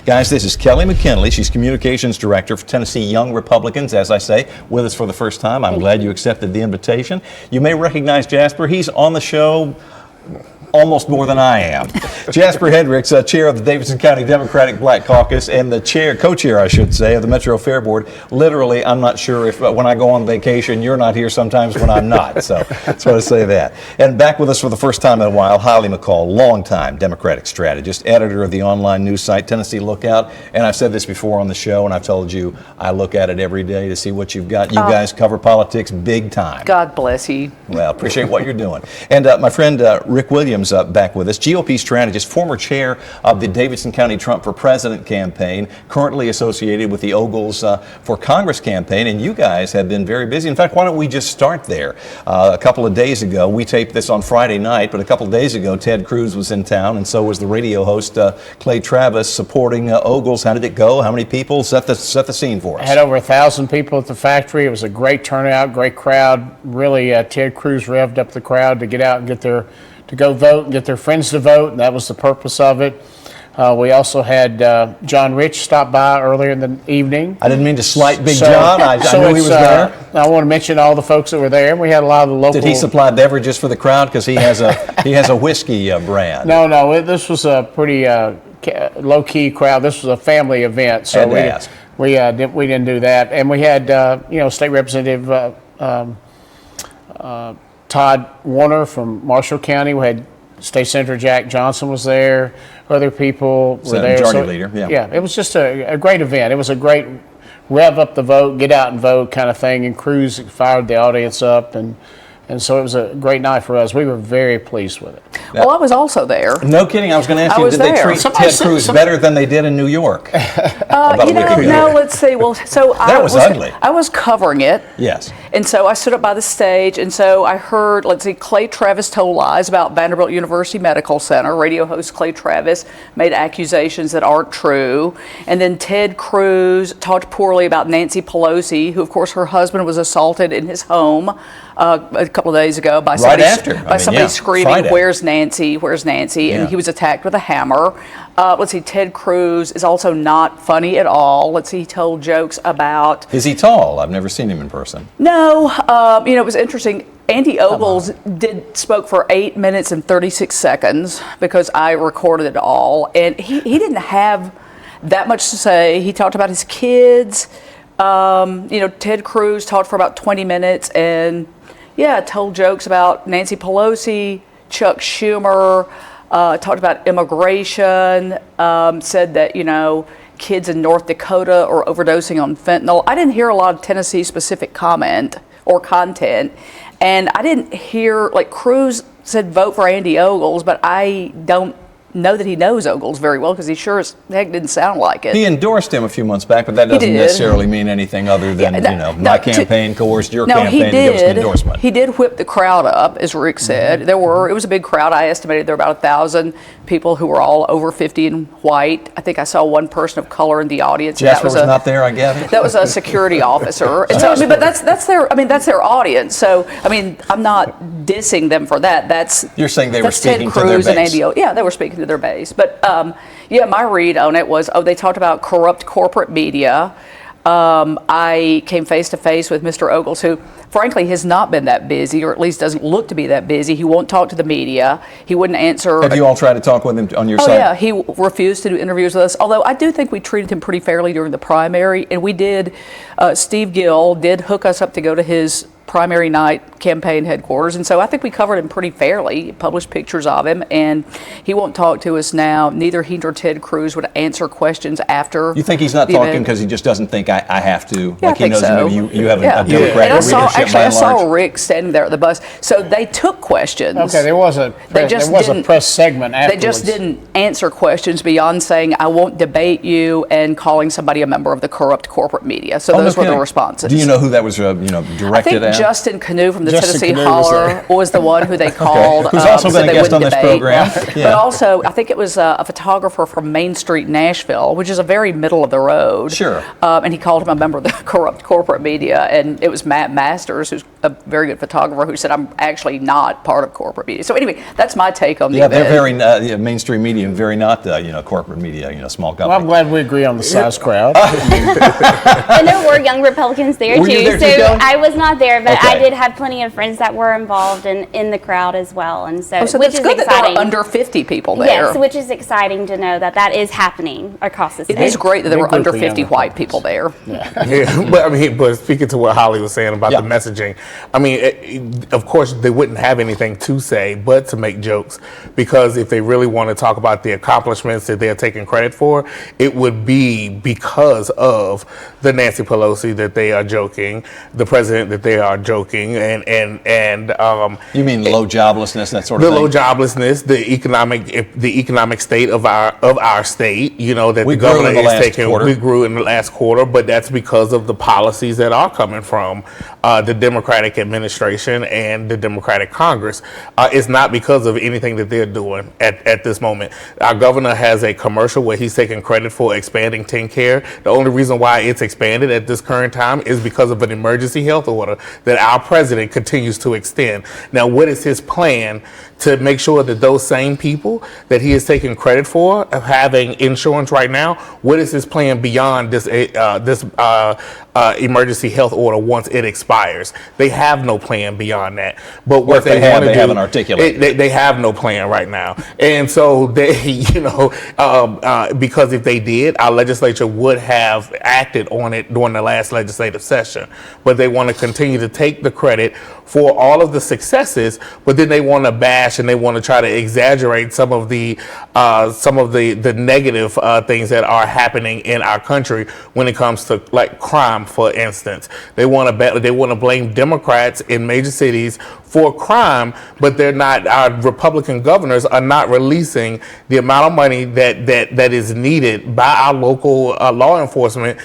Guys, this is Kelly McKinley. She's Communications Director for Tennessee Young Republicans, as I say, with us for the first time. I'm glad you accepted the invitation. You may recognize Jasper. He's on the show almost more than I am. Jasper Hendricks, chair of the Davidson County Democratic Black Caucus and the co-chair, I should say, of the Metro Fair Board. Literally, I'm not sure if when I go on vacation, you're not here sometimes when I'm not. So that's why I say that. And back with us for the first time in a while, Holly McCall, longtime Democratic strategist, editor of the online news site Tennessee Lookout. And I've said this before on the show, and I've told you I look at it every day to see what you've got. You guys cover politics big time. God bless you. Well, appreciate what you're doing. And my friend Rick Williams, back with us, GOP strategist, former chair of the Davidson County Trump for President campaign, currently associated with the Ogles for Congress campaign, and you guys have been very busy. In fact, why don't we just start there? A couple of days ago, we taped this on Friday night, but a couple of days ago, Ted Cruz was in town, and so was the radio host Clay Travis supporting Ogles. How did it go? How many people? Set the scene for us. I had over 1,000 people at the factory. It was a great turnout, great crowd. Really, Ted Cruz revved up the crowd to get out and to go vote and get their friends to vote, and that was the purpose of it. We also had John Rich stop by earlier in the evening. I didn't mean to slight Big John. I knew he was there. I want to mention all the folks that were there. We had a lot of the local. Did he supply beverages for the crowd? Because he has a whiskey brand. No. This was a pretty low-key crowd. This was a family event, so we didn't do that. And we had State Representative Todd Warner from Marshall County. We had State Senator Jack Johnson was there. Other people were there. Majority leader, yeah. Yeah, it was just a great event. It was a great rev up the vote, get out and vote kind of thing. And Cruz fired the audience up, and so it was a great night for us. We were very pleased with it. Well, I was also there. No kidding. I was going to ask you, did they treat Ted Cruz better than they did in New York? No, let's see. Well, so that was ugly. I was covering it. Yes. And so I stood up by the stage, and so I heard, Clay Travis told lies about Vanderbilt University Medical Center. Radio host Clay Travis made accusations that aren't true. And then Ted Cruz talked poorly about Nancy Pelosi, who, of course, her husband was assaulted in his home a couple of days ago by somebody screaming, Friday. Where's Nancy? Where's Nancy? Yeah. And he was attacked with a hammer. Ted Cruz is also not funny at all. He told jokes about... Is he tall? I've never seen him in person. No. It was interesting. Andy Ogles spoke for 8 minutes and 36 seconds because I recorded it all. And he didn't have that much to say. He talked about his kids. Ted Cruz talked for about 20 minutes and, told jokes about Nancy Pelosi, Chuck Schumer, talked about immigration, said that, kids in North Dakota are overdosing on fentanyl. I didn't hear a lot of Tennessee-specific comment or content, and I didn't hear, Cruz said vote for Andy Ogles, but I don't know that he knows Ogles very well because he sure as heck didn't sound like it. He endorsed him a few months back, but that doesn't necessarily mean anything other than, my campaign coerced your campaign to give us an endorsement. He did whip the crowd up, as Rick said. It was a big crowd. I estimated there were about 1,000 people who were all over 50 and white. I think I saw one person of color in the audience. Jasper was not there, I gather. That was a security officer. And so, but that's their audience. So, I'm not dissing them for that. You're saying they were speaking Ted Cruz to their base. And Andy, they were speaking to their base. But my read on it was, they talked about corrupt corporate media. I came face to face with Mr. Ogles, who frankly has not been that busy, or at least doesn't look to be that busy. He won't talk to the media. He wouldn't answer. Have you all tried to talk with him on your side? Oh yeah, he refused to do interviews with us. Although I do think we treated him pretty fairly during the primary, and we did. Steve Gill did hook us up to go to his primary night campaign headquarters, and so I think we covered him pretty fairly, published pictures of him, and he won't talk to us now. Neither he nor Ted Cruz would answer questions after. You think he's not talking because he just doesn't think I have to? Yeah, he knows so. Maybe you have a Democratic leadership I saw Rick standing there at the bus. So they took questions. Okay, there was a press segment afterwards. They just didn't answer questions beyond saying, I won't debate you, and calling somebody a member of the corrupt corporate media. So those were the responses. Do you know who that was directed at? Justin Canoe from the Tennessee Holler was the one who they called. Who's also been a guest on this program. Yeah. But also, I think it was a photographer from Main Street, Nashville, which is a very middle of the road. Sure. And he called him a member of the corrupt corporate media. And it was Matt Masters, who's a very good photographer who said I'm actually not part of corporate media. So anyway, that's my take on the Yeah, event. they're very mainstream media and very not corporate media. Small company. Well, I'm glad we agree on the size crowd. And there were young Republicans there Were too. you there so too, Kelly? I was not there, but I Okay. did have plenty of friends that were involved in the crowd as well, and so, So which it's is good that exciting. there were under 50 people there. Yes, which is exciting to know that is happening across the state. It is great that there Big were group under of young 50 white people there. Yeah, but speaking to what Holly was saying about Yeah. the messaging, of course they wouldn't have anything to say but to make jokes, because if they really want to talk about the accomplishments that they're taking credit for, it would be because of the Nancy Pelosi that they are joking, the president that they are joking, and You mean low joblessness, that sort of the thing? low joblessness, the economic state of our state, that We the grew governor in the is last taking. quarter. We grew in the last quarter, but that's because of the policies that are coming from the Democratic administration and the Democratic Congress. It's not because of anything that they're doing at this moment. Our governor has a commercial where he's taking credit for expanding TennCare. The only reason why it's expanded at this current time is because of an emergency health order that our president continues to extend. Now, what is his plan to make sure that those same people that he is taking credit for of having insurance right now, what is his plan beyond this emergency health order once it expires? They have no plan beyond that. But what they they have, want to they do, haven't articulated. they have no plan right now. And so they, because if they did, our legislature would have acted on it during the last legislative session. But they want to continue to take the credit for all of the successes, but then they want to bash and they want to try to exaggerate some of the negative things that are happening in our country when it comes to like crime, for instance. They want to blame Democrats in major cities for crime, but they're not. Our Republican governors are not releasing the amount of money that is needed by our local law enforcement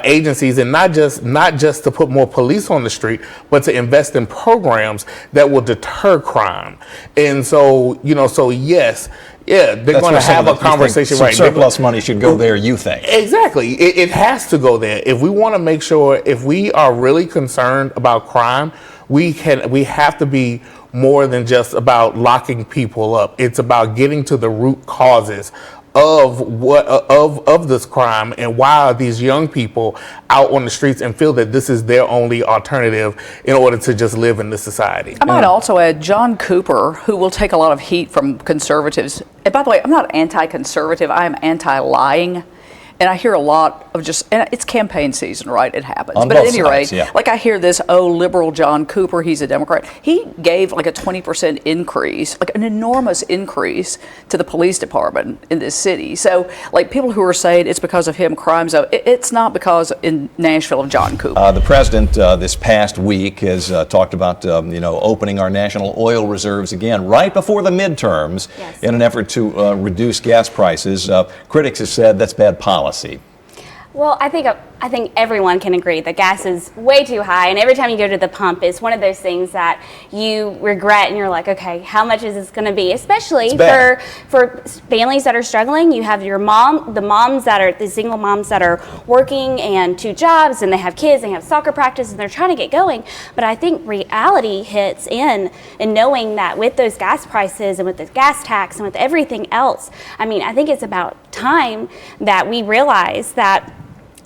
agencies, and not just to put more police on the street, but to invest in programs that will deter crime. And so yes. Yeah, they're going to have a conversation right now. Surplus money should go there, you think? Exactly. It has to go there. If we want to make sure, if we are really concerned about crime, we have to be more than just about locking people up. It's about getting to the root causes of this crime, and why are these young people out on the streets and feel that this is their only alternative in order to just live in this society. I might also add John Cooper, who will take a lot of heat from conservatives. And by the way, I'm not anti-conservative, I am anti-lying. And I hear a lot of and it's campaign season, right? It happens. On But at both any sides, rate, yeah. like I hear this, liberal John Cooper, he's a Democrat. He gave like a 20% increase, like an enormous increase to the police department in this city. So like people who are saying it's because of him, crime's up, it's not because in Nashville of John Cooper. The president this past week has talked about opening our national oil reserves again right before the midterms. Yes. In an effort to reduce gas prices. Critics have said that's bad policy. Well, I think everyone can agree that gas is way too high, and every time you go to the pump, it's one of those things that you regret, and you're like, okay, how much is this going to be? Especially for families that are struggling. You have the single moms that are working and 2 jobs, and they have kids, they have soccer practice, and they're trying to get going. But I think reality hits in knowing that with those gas prices and with the gas tax and with everything else, I think it's about time that we realize that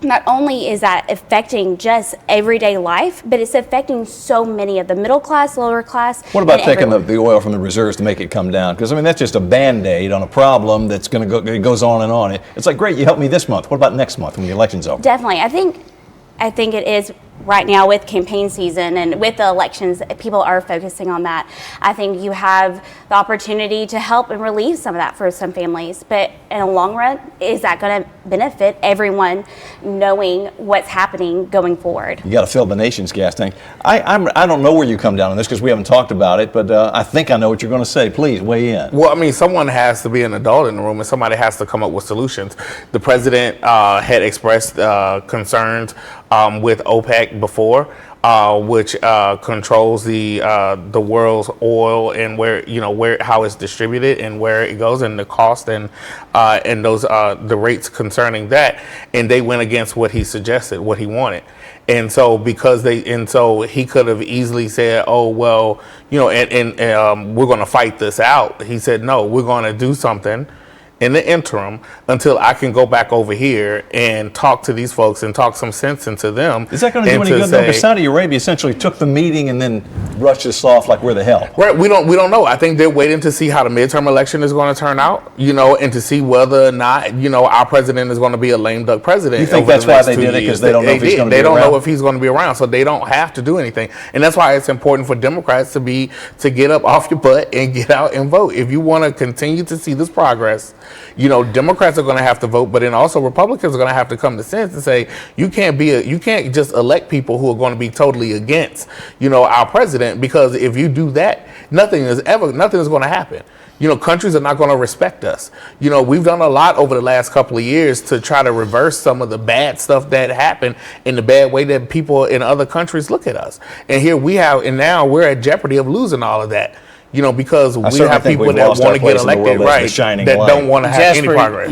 not only is that affecting just everyday life, but it's affecting so many of the middle class, lower class. What about taking the oil from the reserves to make it come down? Because that's just a Band-Aid on a problem that's going to go. It goes on and on. It's like, great, you helped me this month. What about next month when the election's over? Definitely, I think it is. Right now with campaign season and with the elections, people are focusing on that. I think you have the opportunity to help and relieve some of that for some families. But in the long run, is that going to benefit everyone knowing what's happening going forward? You got to fill the nation's gas tank. I don't know where you come down on this because we haven't talked about it, but I think I know what you're going to say. Please weigh in. Well, someone has to be an adult in the room, and somebody has to come up with solutions. The president had expressed concerns with OPEC before. which controls the world's oil and where how it's distributed and where it goes and the cost and those the rates concerning that, and they went against what he suggested, what he wanted. And so he could have easily said, oh, well, and we're going to fight this out. He said, no, we're going to do something in the interim until I can go back over here and talk to these folks and talk some sense into them. Is that going to do any good? Because Saudi Arabia essentially took the meeting and then brushed us off like we're the hell. Right. We don't know. I think they're waiting to see how the midterm election is going to turn out, and to see whether or not, our president is going to be a lame duck president. You think that's why they did it? Because they don't know if he's going to be around? They don't know if he's going to be around, so they don't have to do anything. And that's why it's important for Democrats to get up off your butt and get out and vote. If you want to continue to see this progress, Democrats are going to have to vote, but then also Republicans are going to have to come to sense and say you can't just elect people who are going to be totally against our president, because if you do that, nothing is going to happen. Countries are not going to respect us. We've done a lot over the last couple of years to try to reverse some of the bad stuff that happened in the bad way that people in other countries look at us. And here now we're at jeopardy of losing all of that. Because we have people that want to get elected, right, that don't want to have any progress.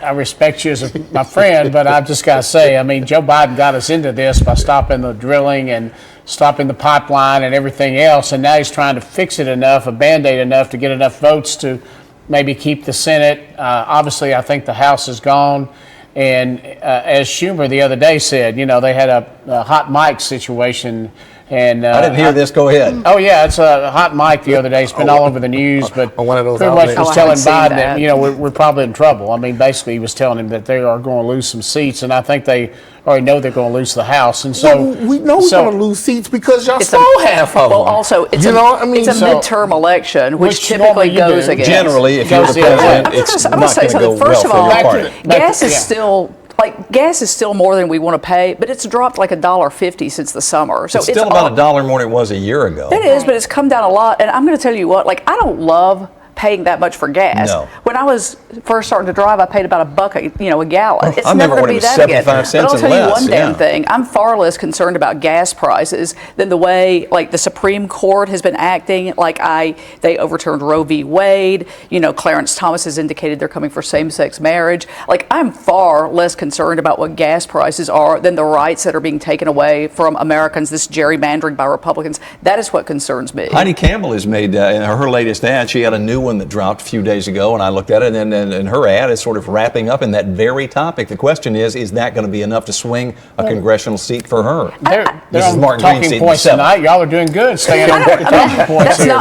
I respect you as my friend, but I've just got to say, Joe Biden got us into this by stopping the drilling and stopping the pipeline and everything else, and now he's trying to fix it enough, a Band-Aid enough to get enough votes to maybe keep the Senate. Obviously, I think the House is gone. And as Schumer the other day said, they had a hot mic situation. And I didn't hear this. Go ahead. Oh yeah, it's a hot mic the other day. It's been all over the news, but one of those pretty much was I telling haven't Biden seen that we're probably in trouble. Basically he was telling him that they are going to lose some seats, and I think they already know they're going to lose the House. And so we know we're going to lose seats because y'all stole half of them. Well, also it's a midterm election, which typically goes against. Generally, if you're the president, it's not going to go well for your party. Gas is still. Gas is still more than we want to pay, but it's dropped like $1.50 since the summer. So it's still about $1 more than it was a year ago. It is, but it's come down a lot. And I'm going to tell you what, I don't love paying that much for gas. No. When I was first starting to drive, I paid about $1 a gallon. It's I never remember going to be when it was that 75 again. cents But I'll tell you less, one damn thing. I'm far less concerned about gas prices than the way the Supreme Court has been acting. They overturned Roe v. Wade. Clarence Thomas has indicated they're coming for same-sex marriage. I'm far less concerned about what gas prices are than the rights that are being taken away from Americans, this gerrymandering by Republicans. That is what concerns me. Heidi Campbell has made, in her latest ad, she had a new one that dropped a few days ago, and I looked at it, and her ad is sort of wrapping up in that very topic. The question is that going to be enough to swing a congressional seat for her? They're on talking points tonight. Y'all are doing good staying on the talking points here.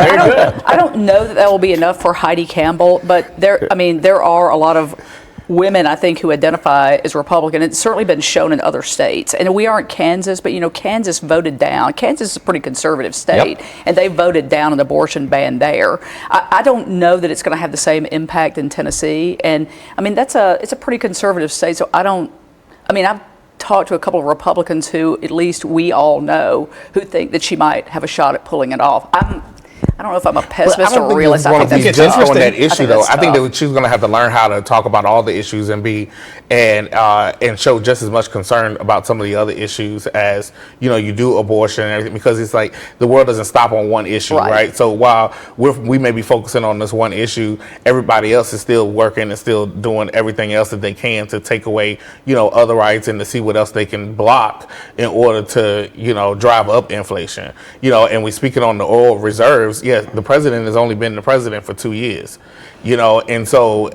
I don't know that will be enough for Heidi Campbell, but there are a lot of women, I think, who identify as Republican. It's certainly been shown in other states. And we aren't Kansas, but, Kansas voted down. Kansas is a pretty conservative state, and they voted down an abortion ban there. I don't know that it's going to have the same impact in Tennessee. And, it's a pretty conservative state, so I've talked to a couple of Republicans who, at least we all know, who think that she might have a shot at pulling it off. I don't know if I'm a pessimist or a realist. I think it's just on that issue, though. I think tough. that she's going to have to learn how to talk about all the issues and show just as much concern about some of the other issues as you do abortion and everything, because it's the world doesn't stop on one issue, right? So while we may be focusing on this one issue, everybody else is still working and still doing everything else that they can to take away other rights and to see what else they can block in order to drive up inflation. And we speaking on the oil reserves. Yes, the president has only been the president for 2 years, and so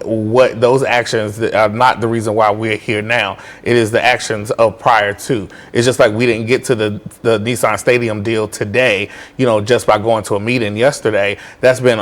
those actions are not the reason why we're here now. It is the actions of prior to. It's just like we didn't get to the Nissan Stadium deal today, just by going to a meeting yesterday. That's been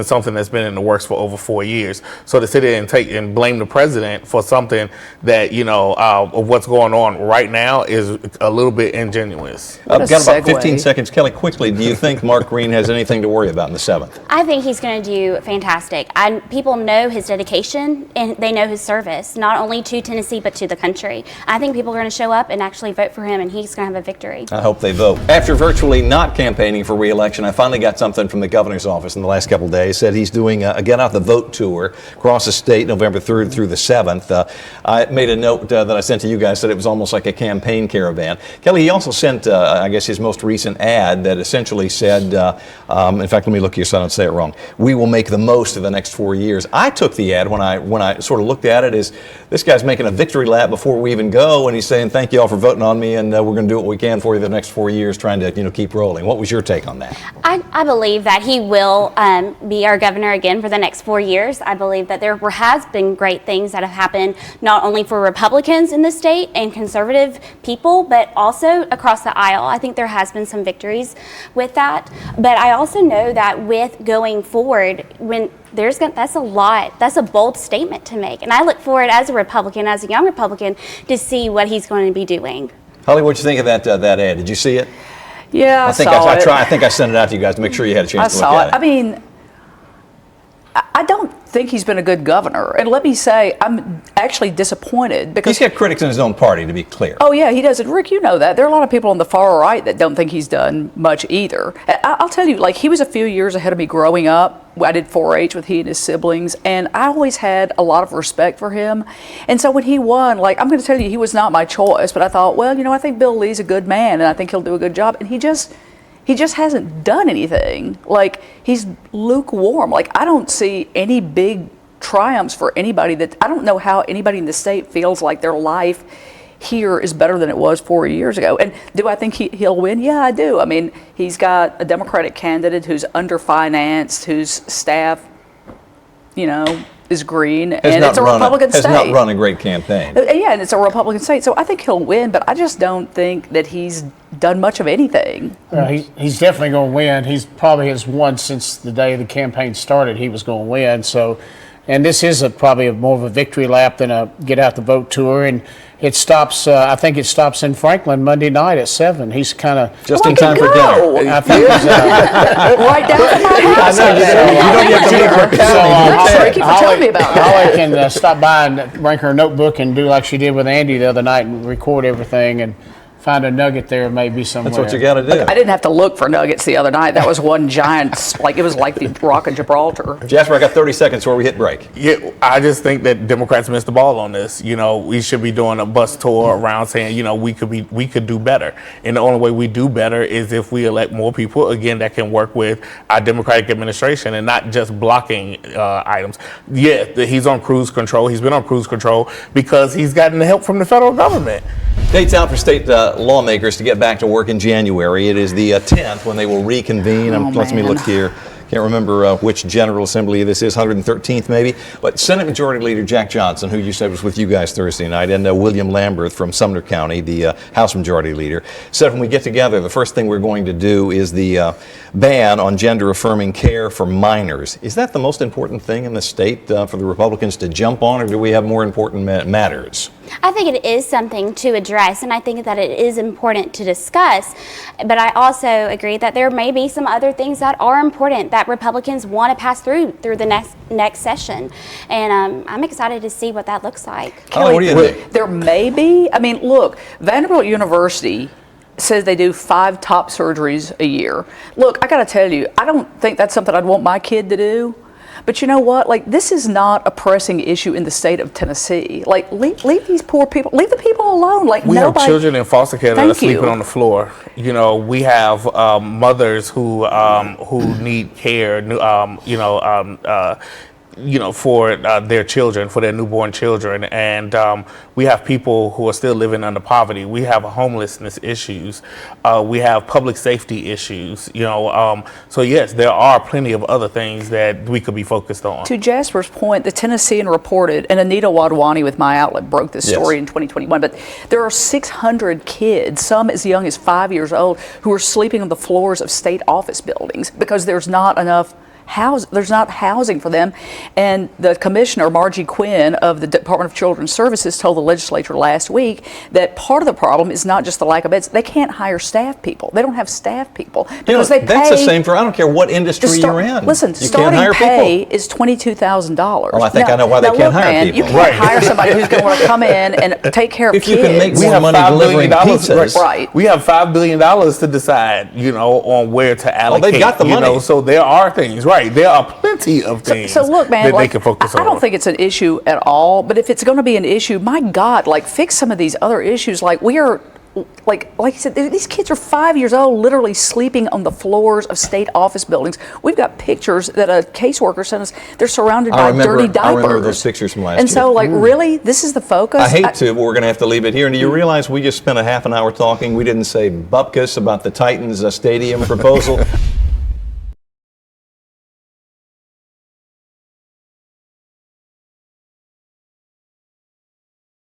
something that's been in the works for over 4 years. So to sit there and blame the president for something that of what's going on right now is a little bit ingenuous. I've got about 15 seconds. Kelly, quickly, do you think Mark Green has anything to worry about in the 7th? I think he's going to do fantastic. people know his dedication and they know his service, not only to Tennessee but to the country. I think people are going to show up and actually vote for him, and he's going to have a victory. I hope they vote. After virtually not campaigning for re-election, I finally got something from the governor's office in the last couple of days. Said he's doing a Get Out the Vote tour across the state, November 3rd through the 7th. I made a note that I sent to you guys, said it was almost like a campaign caravan. Kelly, he also sent, I guess, his most recent ad that essentially said, in fact, let me look here so I don't say it wrong, "We will make the most of the next 4 years." I took the ad when I sort of looked at it as this guy's making a victory lap before we even go, and he's saying, "Thank you all for voting on me, and we're going to do what we can for you the next 4 years," trying to keep rolling. What was your take on that? I believe that he will be our governor again for the next 4 years. I believe that there has been great things that have happened not only for Republicans in the state and conservative people, but also across the aisle. I think there has been some victories with that. But I also know that with going forward, when that's a bold statement to make. And I look forward as a Republican, as a young Republican, to see what he's going to be doing. Holly, what'd you think of that ad? Did you see it? Yeah, I think saw it. I think I sent it out to you guys to make sure you had a chance to look at it. I mean, I don't think he's been a good governor. And let me say, I'm actually disappointed because He's got critics in his own party, to be clear. oh yeah, he does. And Rick, you know that. There are a lot of people on the far right that don't think he's done much either. I'll tell you, like, he was a few years ahead of me growing up. I did 4-H with he and his siblings, and I always had a lot of respect for him. And so when he won, like, I'm going to tell you, he was not my choice, but I thought, well, I think Bill Lee's a good man, and I think he'll do a good job. And he just hasn't done anything. Like, he's lukewarm. Like, I don't see any big triumphs for anybody I don't know how anybody in the state feels like their life here is better than it was 4 years ago. And do I think he'll win? Yeah, I do. I mean, he's got a Democratic candidate who's underfinanced, whose staff, is green, and it's a Republican state. Has not run a great campaign. Yeah, and it's a Republican state, so I think he'll win, but I just don't think that he's done much of anything. He's definitely going to win. He's probably has won since the day the campaign started. He was going to win. So, and this is probably more of a victory lap than a Get Out the Vote tour. And it stops. I think it stops in Franklin Monday night at 7. He's kind of just in time for dinner. I think right down to my house. You don't have to leave her Thank you for telling me about that. Holly can stop by and bring her notebook and do like she did with Andy the other night and record everything and find a nugget there maybe somewhere. That's what you got to do. I didn't have to look for nuggets the other night. That was one giant, it was like the Rock of Gibraltar. Jasper, I got 30 seconds before we hit break. Yeah, I just think that Democrats missed the ball on this. We should be doing a bus tour around saying, we could do better. And the only way we do better is if we elect more people, again, that can work with our Democratic administration and not just blocking items. Yeah, he's on cruise control. He's been on cruise control because he's gotten the help from the federal government. Dates out for state lawmakers to get back to work in January. It is the 10th when they will reconvene. Let me look here. Can't remember which General Assembly this is, 113th maybe. But Senate Majority Leader Jack Johnson, who you said was with you guys Thursday night, and William Lamberth from Sumner County, the House Majority Leader, said when we get together, the first thing we're going to do is the ban on gender-affirming care for minors. Is that the most important thing in the state for the Republicans to jump on, or do we have more important matters? I think it is something to address, and I think that it is important to discuss. But I also agree that there may be some other things that are important that Republicans want to pass through the next session. And I'm excited to see what that looks like. Kelly, what do you think? There may be. I mean, look, Vanderbilt University says they do 5 top surgeries a year. Look, I got to tell you, I don't think that's something I'd want my kid to do. But you know what? Like, this is not a pressing issue in the state of Tennessee. Like, leave these poor people, leave the people alone. Like, we have children in foster care that are sleeping on the floor. We have mothers who need care. For their children, for their newborn children. And we have people who are still living under poverty. We have homelessness issues. We have public safety issues. So yes, there are plenty of other things that we could be focused on. To Jasper's point, the Tennessean reported, and Anita Wadwani with My Outlet broke this story in 2021, but there are 600 kids, some as young as 5 years old, who are sleeping on the floors of state office buildings because there's not enough there's not housing for them. And the commissioner, Margie Quinn of the Department of Children's Services, told the legislature last week that part of the problem is not just the lack of beds. They can't hire staff people. They don't have staff people because they pay. That's the same for, I don't care what industry you're in. Listen, you starting can't hire pay people. is $22,000. Well, I think I know why they can't hire people. You can't Right. hire somebody who's going to want to come in and take care of If kids. you can make We more have money $5 delivering billion, pizzas. Right. We have $5 billion to decide, on where to allocate. they've got the money. So there are things, right? There are plenty of things So look, man, that they can focus on. I don't think it's an issue at all, but if it's going to be an issue, my God, fix some of these other issues. We are, like you said, these kids are 5 years old, literally sleeping on the floors of state office buildings. We've got pictures that a caseworker sent us. They're surrounded by dirty diapers. I remember those pictures from last year. And so, really, this is the focus? I hate to, but we're going to have to leave it here. And do you realize we just spent a half an hour talking? We didn't say bupkis about the Titans stadium proposal.